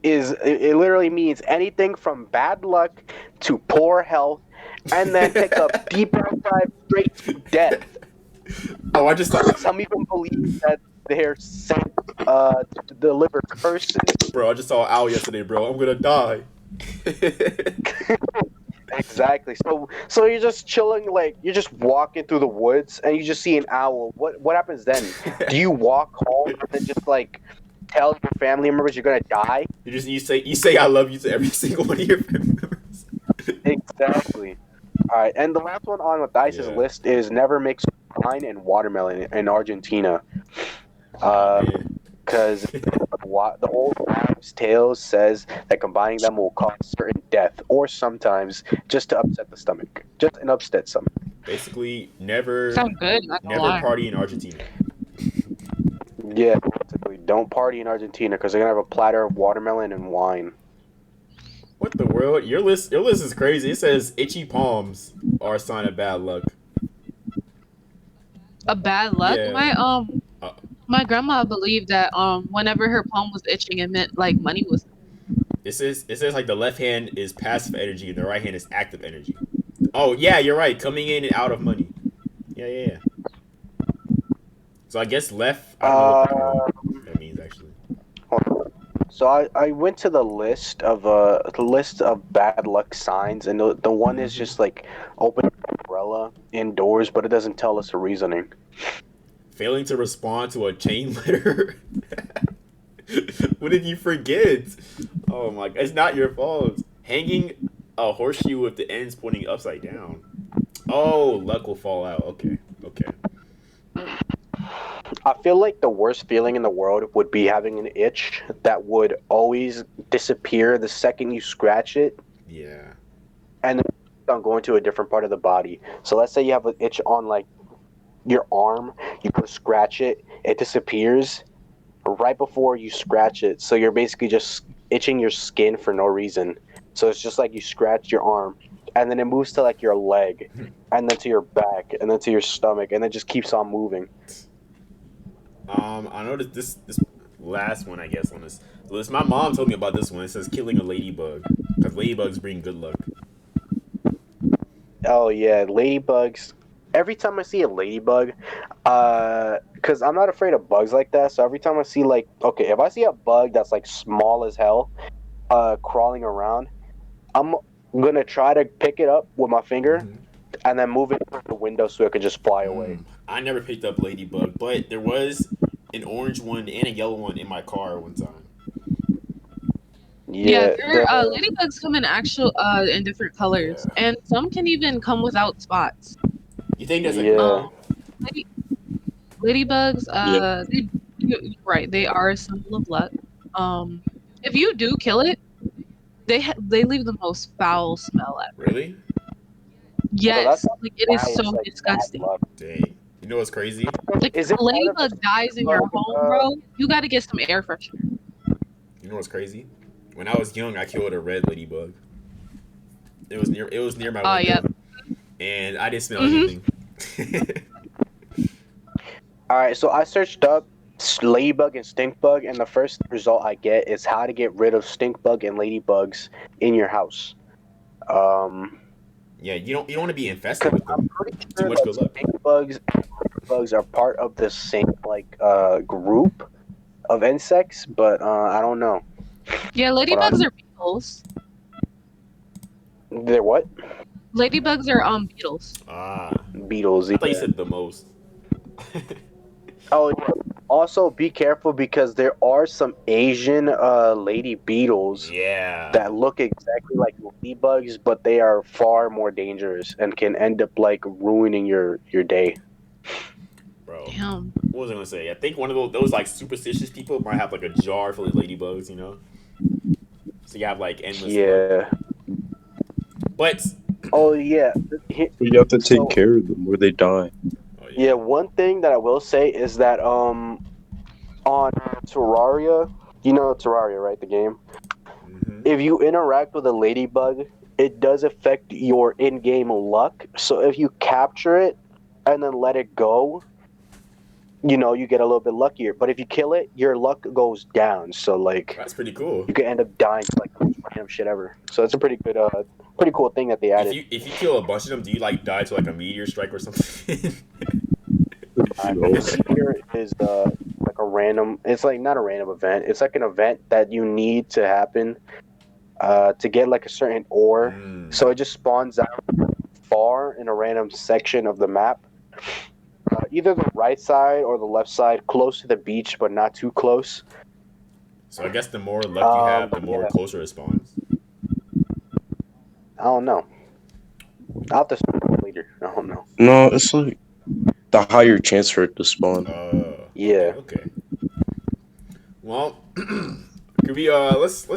it literally means anything from bad luck to poor health, and then take a deep dive straight to death. Oh, I just thought, Some even believe that they're sent to deliver curses. bro. I just saw an owl yesterday, bro. I'm gonna die. Exactly. So you're just chilling, like you're just walking through the woods, and you just see an owl. What happens then? Do you walk home and then just like tell your family members you're gonna die? You say I love you to every single one of your family members. Exactly. All right, and the last one on Mathias' Yeah. list is never mix wine and watermelon in Argentina. Man. Because the old wives' tales says that combining them will cause certain death, or sometimes just to upset the stomach, just an upset stomach. Basically, never Sound good, not gonna lie. party in Argentina. Yeah, basically, don't party in Argentina because they're gonna have a platter of watermelon and wine. What the world? Your list is crazy. It says itchy palms are a sign of bad luck. A bad luck? Yeah. My grandma believed that whenever her palm was itching, it meant like money was. It says like the left hand is passive energy and the right hand is active energy. Oh yeah, you're right. Coming in and out of money. Yeah. So I guess left. I don't know what that means actually. So I went to the list of bad luck signs, and the one is just like open an umbrella indoors, but it doesn't tell us the reasoning. Failing to respond to a chain letter. What did you forget? Oh my! It's not your fault. Hanging a horseshoe with the ends pointing upside down. Oh, luck will fall out. Okay. I feel like the worst feeling in the world would be having an itch that would always disappear the second you scratch it, Yeah. and then on going to a different part of the body. So let's say you have an itch on like your arm, you go to scratch it, it disappears right before you scratch it. So you're basically just itching your skin for no reason. So it's just like you scratch your arm, and then it moves to like your leg, and then to your back, and then to your stomach, and it just keeps on moving. I know that this last one, I guess, on this list. My mom told me about this one. It says killing a ladybug because ladybugs bring good luck. Oh yeah, ladybugs. Every time I see a ladybug, because I'm not afraid of bugs like that. So every time I see if I see a bug that's like small as hell, crawling around, I'm gonna try to pick it up with my finger, and then move it through the window so it can just fly away. I never picked up ladybug, but there was an orange one and a yellow one in my car one time. Yeah, ladybugs come in in different colors, and some can even come without spots. You think there's ladybugs? You're right, they are a symbol of luck. If you do kill it, they leave the most foul smell ever. Really? Yes, like it is so disgusting. Dang. You know what's crazy? Like if a ladybug dies in your home, bro, you got to get some air freshener. You know what's crazy? When I was young, I killed a red ladybug. It was near my window, and I didn't smell anything. All right, so I searched up ladybug and stink bug, and the first result I get is how to get rid of stink bug and ladybugs in your house. Yeah, you don't want to be infested with them. I'm pretty sure Too much good luck. stink bugs and ladybugs are part of the same group of insects, but I don't know. Yeah, ladybugs are beetles. They're what? Ladybugs are beetles. Ah, Beetles. I thought you said the most. Oh, Also, be careful because there are some Asian lady beetles Yeah, that look exactly like ladybugs, but they are far more dangerous and can end up like ruining your day. bro. Damn. What was I gonna say? I think one of those like superstitious people might have like a jar full of ladybugs, you know. So you have like endless luck. Yeah. But Oh yeah. You have to take So care of them or they die. oh yeah, one thing that I will say is that on Terraria, you know Terraria, right? The game. hmm If you interact with a ladybug, it does affect your in-game luck. So if you capture it and then let it go, you get a little bit luckier. But if you kill it, your luck goes down. So like that's pretty cool. you could end up dying to like the most random shit ever. So it's a pretty cool thing that they If added. you kill a bunch of them, do you like die to like a meteor strike or something? No. This here is like a random. It's like not a random event. It's like an event that you need to happen to get like a certain ore. Mm. So it just spawns out far in a random section of the map. Either the right side or the left side, close to the beach, but not too close. So I guess the more luck you have, the more Yeah, closer it spawns. I don't know. I'll have to spend it later. I don't know. No, it's like the higher chance for it to spawn. Yeah. Okay. Well, could we let's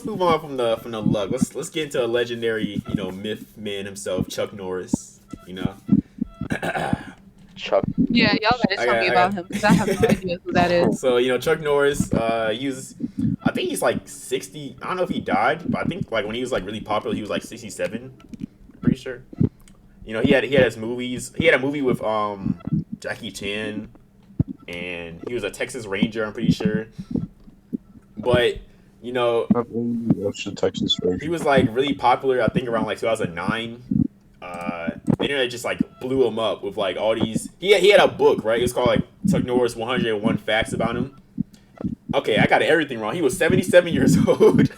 move on from the luck. Let's get into a legendary myth man himself, Chuck Norris. You know. Chuck. Yeah, y'all gotta tell me about him because I have no idea who that is. So Chuck Norris, I think he's like 60. I don't know if he died, but I think like when he was like really popular, he was like 67. I'm pretty sure. He had his movies. He had a movie with Jackie Chan, and he was a Texas Ranger. I'm pretty sure. But I've only watched the Texas he Ranger. was like really popular. I think around like 2009. The internet just like blew him up with like all these. He had a book, right? It was called like Chuck Norris 101 Facts About Him. Okay, I got everything wrong. He was 77 years old.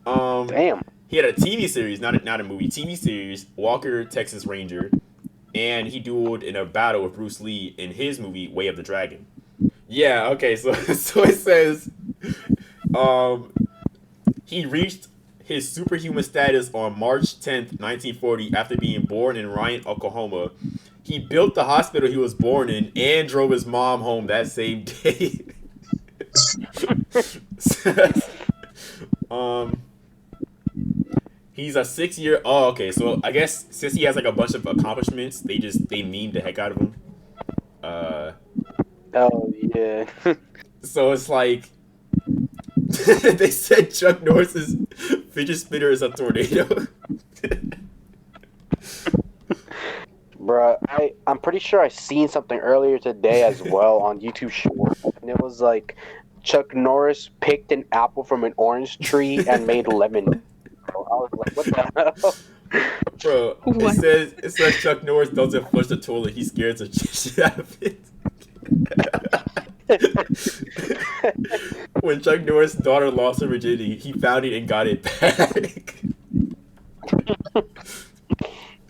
Damn. He had a TV series, not a movie. TV series, Walker Texas Ranger, and he dueled in a battle with Bruce Lee in his movie Way of the Dragon. Yeah. Okay. So it says, he reached his superhuman status on March 10th, 1940, after being born in Ryan, Oklahoma. He built the hospital he was born in and drove his mom home that same day. He's a 6-year. Oh, okay. So I guess since he has like a bunch of accomplishments, they meme the heck out of him. Oh yeah. So it's like they said Chuck Norris's fidget spinner is a tornado. Bruh, I'm pretty sure I seen something earlier today as well on YouTube Shorts, and it was like Chuck Norris picked an apple from an orange tree and made lemon. I was like, what the hell? Bro, What? it says Chuck Norris doesn't flush the toilet. He scares the shit out of it. When Chuck Norris' daughter lost her virginity, he found it and got it back.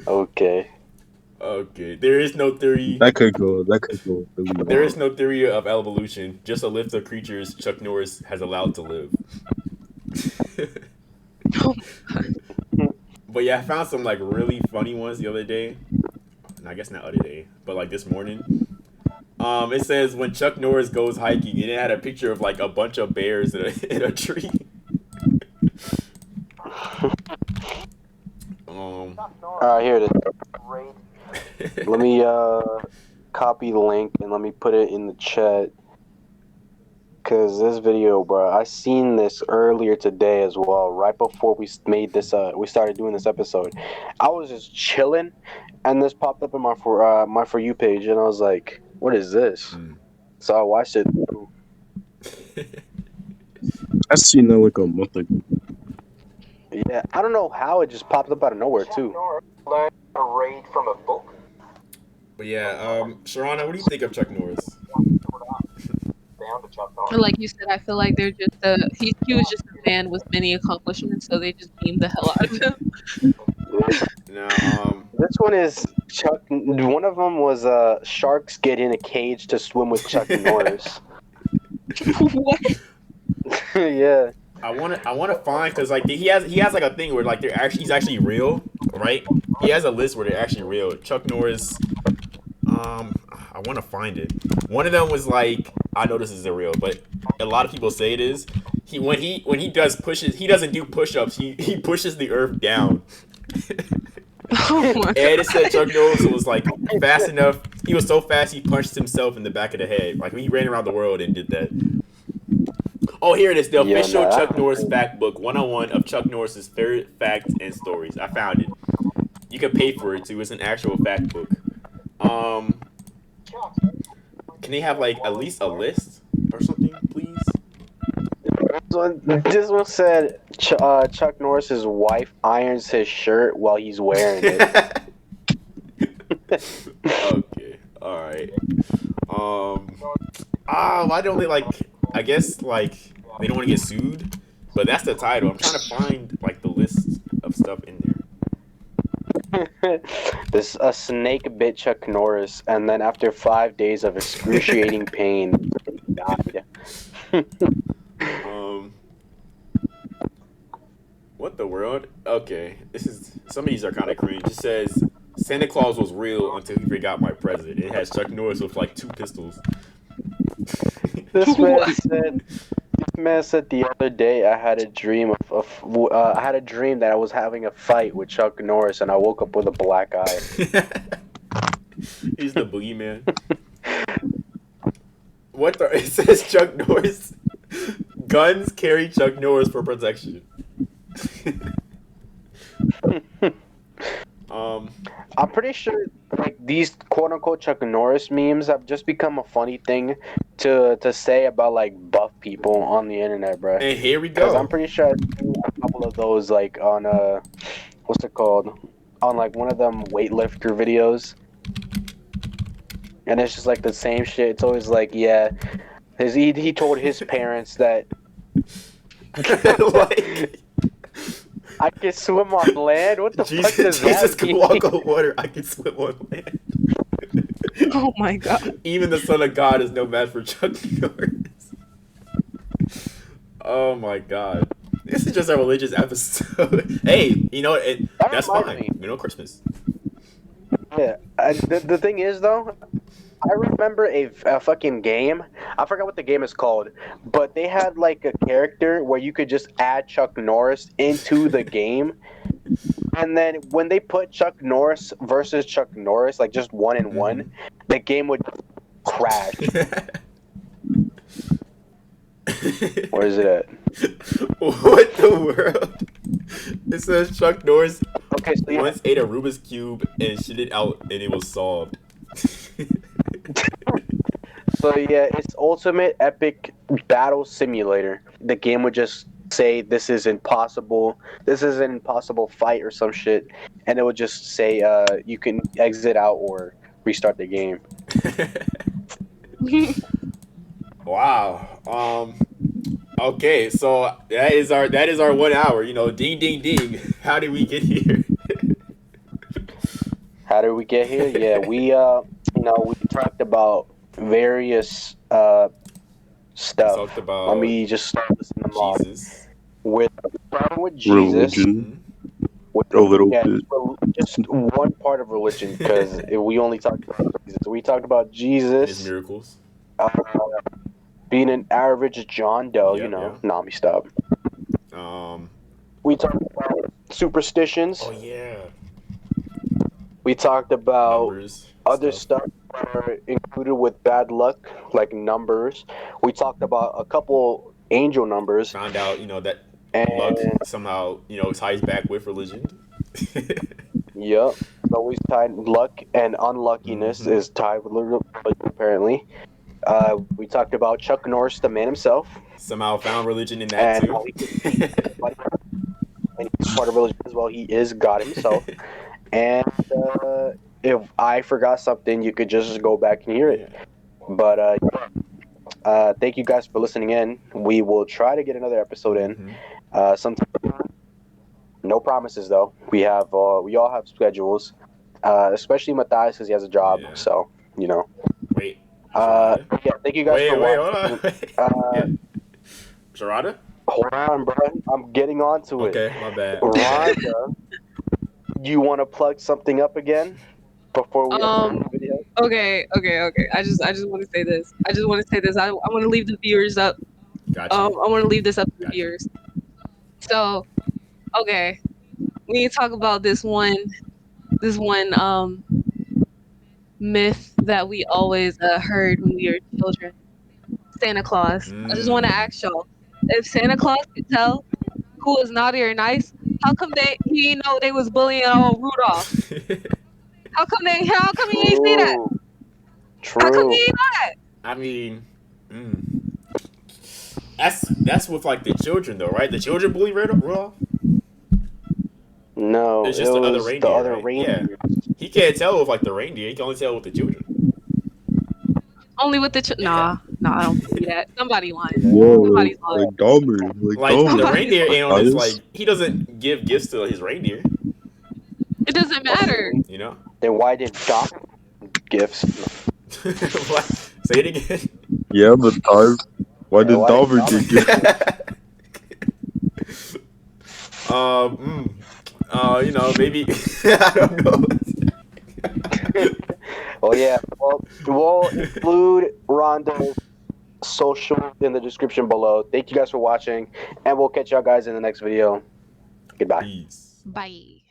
Okay. Okay, there is no theory. That could go really well. There is no theory of evolution. Just a list of creatures Chuck Norris has allowed to live. But yeah, I found some like really funny ones the other day. And I guess not other day, but like this morning. It says when Chuck Norris goes hiking, and it had a picture of like a bunch of bears in a tree. Here it is. Let me copy the link and let me put it in the chat. Cause this video, bro, I seen this earlier today as well. Right before we made this, we started doing this episode. I was just chilling, and this popped up in my For You page, and I was like, "What is this?" So I watched it. I seen that like a month ago. Yeah, I don't know how it just popped up out of nowhere too. Learn to read from a book. But yeah, Sharonda, what do you think of Chuck Norris? Down to Chuck Norris. But like you said, I feel like they're just he was just a man with many accomplishments, so they just beamed the hell out of him. Now, This one is Chuck. One of them was sharks get in a cage to swim with Chuck Norris. What? Yeah. I wanna find because like he has like a thing where like he's actually real, right? He has a list where they're actually real. Chuck Norris. I want to find it. One of them was like, I know this isn't real, but a lot of people say it is. When he does pushes, he doesn't do push-ups. He pushes the earth down. Oh my And it said Chuck Norris was like fast enough. He was so fast he punched himself in the back of the head. Like he ran around the world and did that. Oh, here it is. The official Chuck Norris fact book 101 of Chuck Norris's favorite facts and stories. I found it. You can pay for it too. It's an actual fact book. Can they have like at least a list or something, please? This one said Chuck Norris's wife irons his shirt while he's wearing it. Okay, all right. Why don't they like? I guess like they don't want to get sued, but that's the title. I'm trying to find like the list of stuff in there. A snake bit Chuck Norris, and then after 5 days of excruciating pain, he died. What the world? Okay, some of these are kind of cringe. It says Santa Claus was real until he forgot my present. It has Chuck Norris with like 2 pistols. This man said the other day I had a dream that I was having a fight with Chuck Norris, and I woke up with a black eye. He's the boogeyman. What the? It says Chuck Norris. Guns carry Chuck Norris for protection. I'm pretty sure like these quote unquote Chuck Norris memes have just become a funny thing to say about like buff people on the internet, bro. And here we Because go. I'm pretty sure I've seen a couple of those like on what's it called? On like one of them weightlifter videos. And it's just like the same shit. It's always like, yeah, he told his parents that Like, I can swim on land. What the fuck does Jesus that can mean? walk on water. I can swim on land. Oh my god. Even the Son of God is no match for Chuck Norris. Oh my god. This is just a religious episode. Hey, you know what? That's reminds fine. me. We know Christmas. Yeah. The thing is, though, I remember a fucking game. I forgot what the game is called, but they had like a character where you could just add Chuck Norris into the game. And then when they put Chuck Norris versus Chuck Norris, like just 1-1, the game would crash. Where is it at? What the world? It says Chuck Norris Okay, so yeah. once ate a Rubik's Cube and shit it out and it was solved. So yeah, it's Ultimate Epic Battle Simulator. The game would just say this is impossible. This is an impossible fight or some shit, and it would just say you can exit out or restart the game. Wow. Okay, so that is our 1 hour. You know, ding ding ding. How did we get here? How did we get here? Yeah, we we talked about various stuff. Talked about Let me just start listing them off. Jesus. Starting with Jesus. Religion. A little bit. Just one part of religion, because we only talked about Jesus. We talked about Jesus. His miracles. Being an average John Doe, Yep, Nah, yeah. let me stop. We talked about superstitions. Oh yeah. We talked about Numbers. other stuff that are included with bad luck, like numbers. We talked about a couple angel numbers. Found out, that And- luck somehow, ties back with religion. Yep. It's always tied. Luck and unluckiness is tied with religion, apparently. We talked about Chuck Norris, the man himself. Somehow found religion in that And how he and he's part of religion as well. He is God himself. And if I forgot something, you could just go back and hear it. But thank you guys for listening in. We will try to get another episode in. Sometime. No promises though. We all have schedules. especially Mathias because he has a job. Yeah. So you know. Wait. Yeah, thank you guys for Wait, watching. hold on. Yeah. Sharonda? Hold on, bro. I'm getting on to it. Okay, my bad. Rhonda, you want to plug something up again before we end the video? Okay. I just want to say this. I want to leave the viewers up. Got you. I want to leave this up to the Got you. viewers. So, okay, we need to talk about this one myth that we always heard when we were children. Santa Claus. I just want to ask y'all, if Santa Claus could tell who was naughty or nice, how come he didn't know they was bullying old Rudolph? How come he ain't see that? How come he True. ain't know that? I mean, that's with like the children though, right? The children bully Rudolph. No, It's just it the other was reindeer. the other Right? reindeer. Yeah. He can't tell with like the reindeer. He can only tell with the children. Only with the Nah, I don't believe that. Somebody lying. Whoa, Somebody's lying. like Dahmer, like Like the Dahmer. reindeer ain't on his Mathias? like. He doesn't give gifts to his reindeer. It doesn't matter. You know. Then why did Doc gifts? What? Say it again. Yeah, but why did why did Dahmer Dahmer get You know, maybe I don't know. Oh yeah. Well, we'll include Rhonda's social in the description below. Thank you guys for watching, and we'll catch y'all guys in the next video. Goodbye. Peace. Bye.